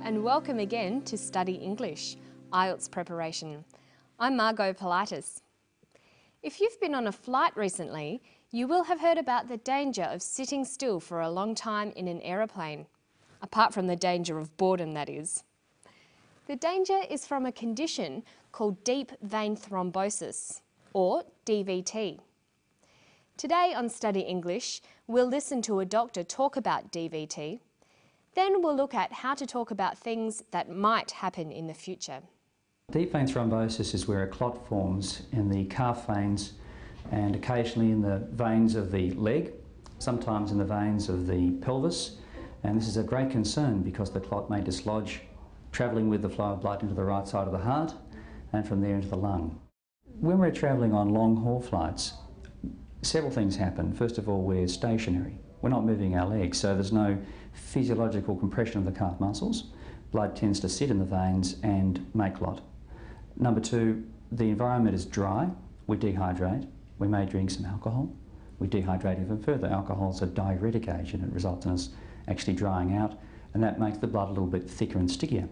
and welcome again to Study English, IELTS preparation. I'm Margot Politis. If you've been on a flight recently, you will have heard about the danger of sitting still for a long time in an aeroplane, apart from the danger of boredom, that is. The danger is from a condition called deep vein thrombosis, or DVT. Today on Study English, we'll listen to a doctor talk about DVT. Then we'll look at how to talk about things that might happen in the future. Deep vein thrombosis is where a clot forms in the calf veins and occasionally in the veins of the leg, sometimes in the veins of the pelvis. And this is a great concern because the clot may dislodge, travelling with the flow of blood into the right side of the heart and from there into the lung. When we're travelling on long-haul flights, several things happen. First of all, we're stationary. We're not moving our legs, so there's no physiological compression of the calf muscles. Blood tends to sit in the veins and make clot. Number two, the environment is dry. We dehydrate. We may drink some alcohol. We dehydrate even further. Alcohol is a diuretic agent. It results in us actually drying out, and that makes the blood a little bit thicker and stickier.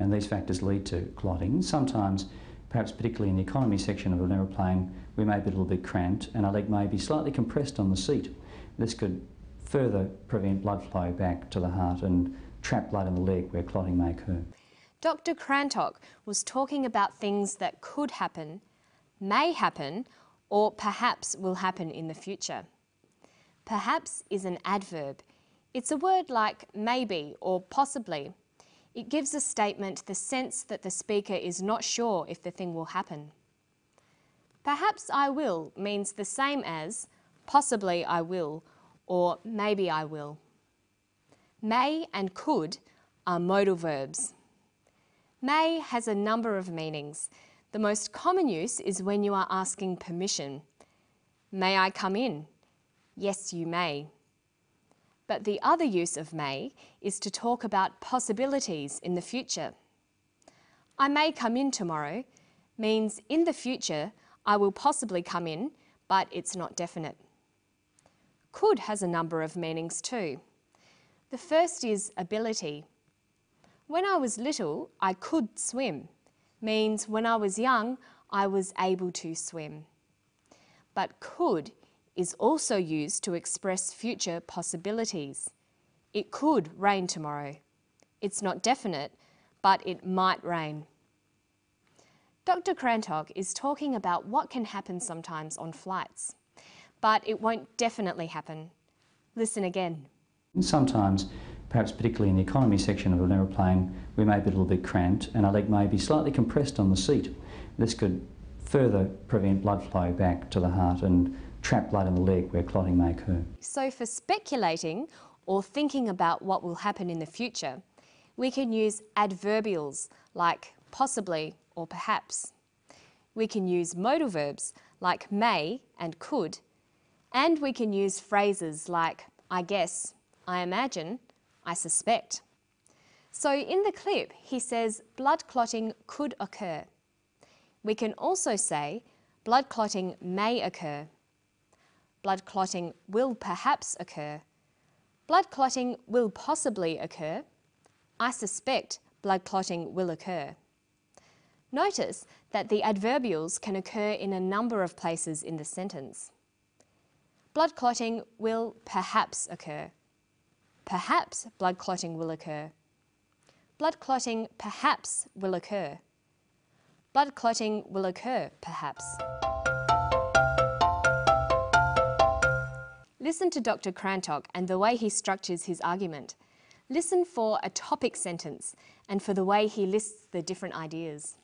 And these factors lead to clotting. Sometimes, perhaps particularly in the economy section of an aeroplane, we may be a little bit cramped and our leg may be slightly compressed on the seat. This could further prevent blood flow back to the heart and trap blood in the leg where clotting may occur. Dr. Crantock was talking about things that could happen, may happen, or perhaps will happen in the future. Perhaps is an adverb. It's a word like maybe or possibly. It gives a statement the sense that the speaker is not sure if the thing will happen. Perhaps I will means the same as possibly I will or maybe I will. May and could are modal verbs. May has a number of meanings. The most common use is when you are asking permission. May I come in? Yes, you may. But the other use of may is to talk about possibilities in the future. I may come in tomorrow means in the future I will possibly come in, but it's not definite. Could has a number of meanings too. The first is ability. When I was little, I could swim, means when I was young, I was able to swim. But could is also used to express future possibilities. It could rain tomorrow. It's not definite, but it might rain. Dr. Crantock is talking about what can happen sometimes on flights, but it won't definitely happen. Listen again. Sometimes, perhaps particularly in the economy section of an aeroplane, we may be a little bit cramped and our leg may be slightly compressed on the seat. This could further prevent blood flow back to the heart and trap blood in the leg where clotting may occur. So for speculating or thinking about what will happen in the future, we can use adverbials like possibly or perhaps. We can use modal verbs like may and could, and we can use phrases like I guess, I imagine, I suspect. So in the clip, he says blood clotting could occur. We can also say blood clotting may occur. Blood clotting will perhaps occur. Blood clotting will possibly occur. I suspect blood clotting will occur. Notice that the adverbials can occur in a number of places in the sentence. Blood clotting will perhaps occur. Perhaps blood clotting will occur. Blood clotting perhaps will occur. Blood clotting will occur perhaps. Listen to Dr. Crantock and the way he structures his argument. Listen for a topic sentence and for the way he lists the different ideas.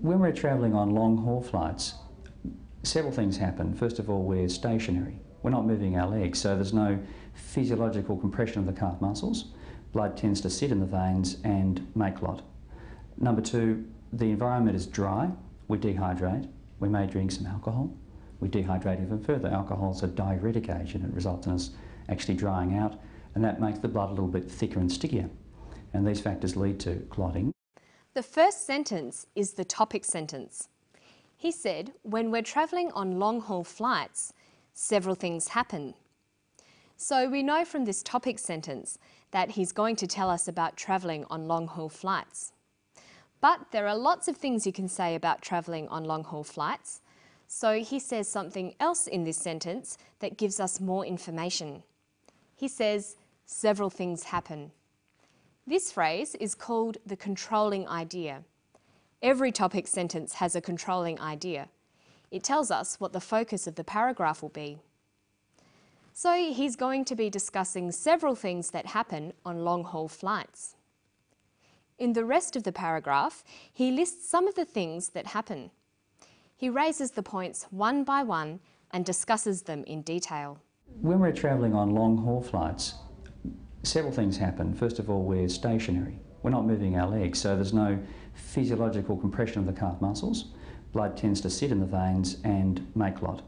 When we're travelling on long-haul flights, several things happen. First of all, we're stationary. We're not moving our legs, so there's no physiological compression of the calf muscles. Blood tends to sit in the veins and make clot. Number two, the environment is dry. We dehydrate. We may drink some alcohol. We dehydrate even further. Alcohol is a diuretic agent. It results in us actually drying out, and that makes the blood a little bit thicker and stickier. And these factors lead to clotting. The first sentence is the topic sentence. He said, when we're travelling on long-haul flights, several things happen. So we know from this topic sentence that he's going to tell us about travelling on long-haul flights. But there are lots of things you can say about travelling on long-haul flights, so he says something else in this sentence that gives us more information. He says, several things happen. This phrase is called the controlling idea. Every topic sentence has a controlling idea. It tells us what the focus of the paragraph will be. So he's going to be discussing several things that happen on long-haul flights. In the rest of the paragraph, he lists some of the things that happen. He raises the points one by one and discusses them in detail. When we're travelling on long-haul flights, several things happen. First of all, we're stationary. We're not moving our legs, so there's no physiological compression of the calf muscles. Blood tends to sit in the veins and make clot.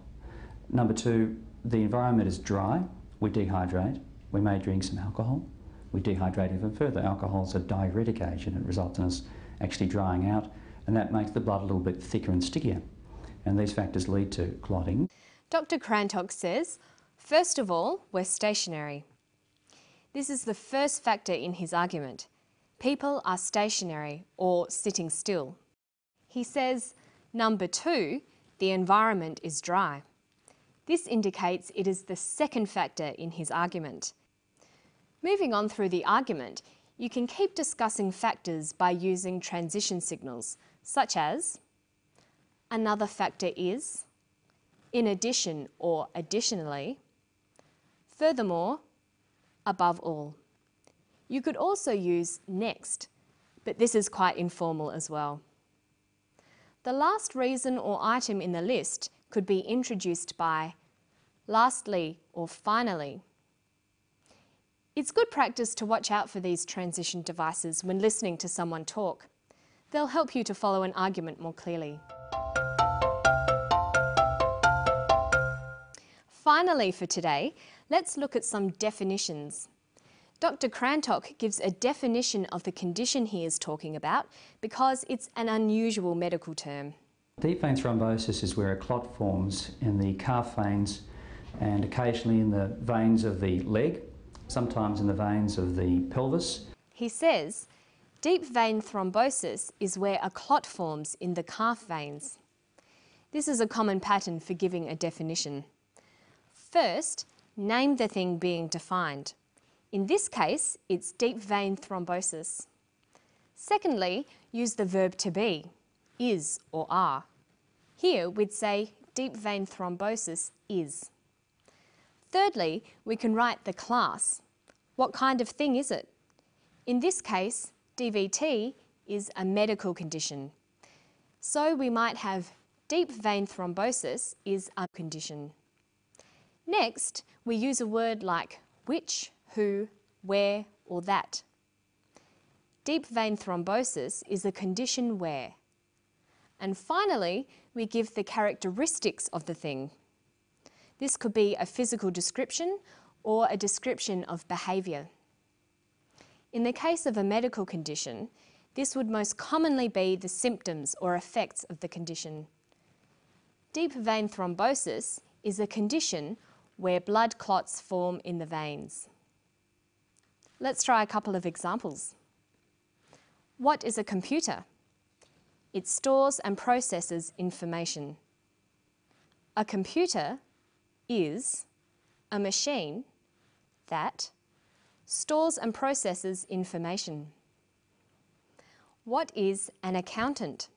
Number two, the environment is dry. We dehydrate. We may drink some alcohol. We dehydrate even further. Alcohol is a diuretic agent. It results in us actually drying out, and that makes the blood a little bit thicker and stickier. And these factors lead to clotting. Dr. Crantock says, first of all, we're stationary. This is the first factor in his argument. People are stationary or sitting still. He says, number two, the environment is dry. This indicates it is the second factor in his argument. Moving on through the argument, you can keep discussing factors by using transition signals, such as another factor is, in addition or additionally, furthermore, above all. You could also use next, but this is quite informal as well. The last reason or item in the list could be introduced by lastly or finally. It's good practice to watch out for these transition devices when listening to someone talk. They'll help you to follow an argument more clearly. Finally for today, let's look at some definitions. Dr. Crantock gives a definition of the condition he is talking about because it's an unusual medical term. Deep vein thrombosis is where a clot forms in the calf veins and occasionally in the veins of the leg, sometimes in the veins of the pelvis. He says, deep vein thrombosis is where a clot forms in the calf veins. This is a common pattern for giving a definition. First, name the thing being defined. In this case, it's deep vein thrombosis. Secondly, use the verb to be, is or are. Here we'd say deep vein thrombosis is. Thirdly, we can write the class. What kind of thing is it? In this case, DVT is a medical condition. So we might have deep vein thrombosis is a condition. Next, we use a word like which, who, where, or that. Deep vein thrombosis is a condition where. And finally, we give the characteristics of the thing. This could be a physical description or a description of behaviour. In the case of a medical condition, this would most commonly be the symptoms or effects of the condition. Deep vein thrombosis is a condition where blood clots form in the veins. Let's try a couple of examples. What is a computer? It stores and processes information. A computer is a machine that stores and processes information. What is an accountant?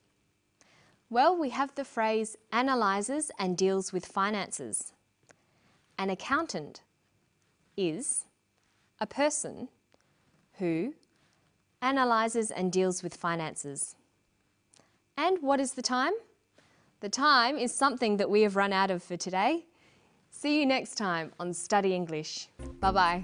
Well, we have the phrase analyses and deals with finances. An accountant is a person who analyses and deals with finances. And what is the time? The time is something that we have run out of for today. See you next time on Study English. Bye-bye.